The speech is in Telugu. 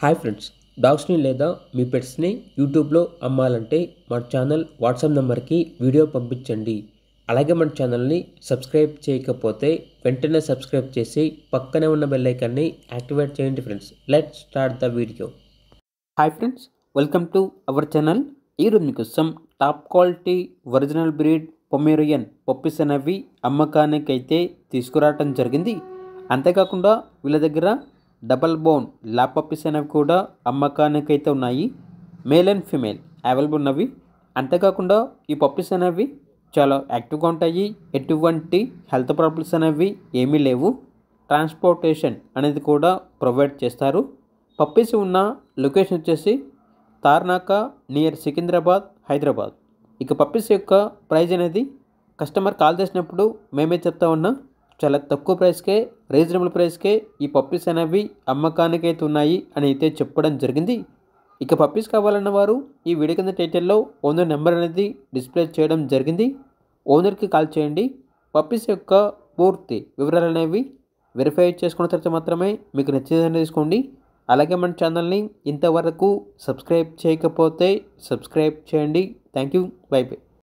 హాయ్ ఫ్రెండ్స్, డాగ్స్ని లేదా మీ పెట్స్ని యూట్యూబ్లో అమ్మాలంటే మన ఛానల్ వాట్సాప్ నెంబర్కి వీడియో పంపించండి. అలాగే మన ఛానల్ని సబ్స్క్రైబ్ చేయకపోతే వెంటనే సబ్స్క్రైబ్ చేసి పక్కనే ఉన్న బెల్ ఐకాన్ని యాక్టివేట్ చేయండి friends. Let's start the video. Hi friends, welcome to our channel. ఈరోజు మీకోసం top quality original breed Pomeranian puppies అనేవి అమ్మకానికి అయితే తీసుకురావటం జరిగింది. అంతేకాకుండా వీళ్ళ దగ్గర డబల్ బోన్ ల్యాబ్ పప్పీస్ అనేవి కూడా అమ్మకానికి అయితే ఉన్నాయి. మేల్ అండ్ ఫీమేల్ అవైలబుల్ ఉన్నవి. అంతేకాకుండా ఈ పప్పీస్ అనేవి చాలా యాక్టివ్గా ఉంటాయి. ఎటువంటి హెల్త్ ప్రాబ్లమ్స్ అనేవి ఏమీ లేవు. ట్రాన్స్పోర్టేషన్ అనేది కూడా ప్రొవైడ్ చేస్తారు. పప్పీస్ ఉన్న లొకేషన్ వచ్చేసి తార్నాక నియర్ సికింద్రాబాద్, హైదరాబాద్. ఇక పప్పీస్ యొక్క ప్రైస్ అనేది కస్టమర్ కాల్ చేసినప్పుడు మేమే చెప్తా ఉన్నా, చాలా తక్కువ ప్రైస్కే, రీజనబుల్ ప్రైస్కే ఈ పప్పీస్ అనేవి అమ్మకానికి అయితే ఉన్నాయి అని అయితే చెప్పడం జరిగింది. ఇక పప్పీస్ కావాలన్న వారు ఈ వీడియో కింద టైటిల్లో ఓనర్ నెంబర్ అనేది డిస్ప్లే చేయడం జరిగింది. ఓనర్కి కాల్ చేయండి. పప్పీస్ యొక్క పూర్తి వివరాలు అనేవి వెరిఫై చేసుకున్న తర్వాత మాత్రమే మీకు నచ్చేదని తీసుకోండి. అలాగే మన ఛానల్ని ఇంతవరకు సబ్స్క్రైబ్ చేయకపోతే సబ్స్క్రైబ్ చేయండి. Thank you. By by.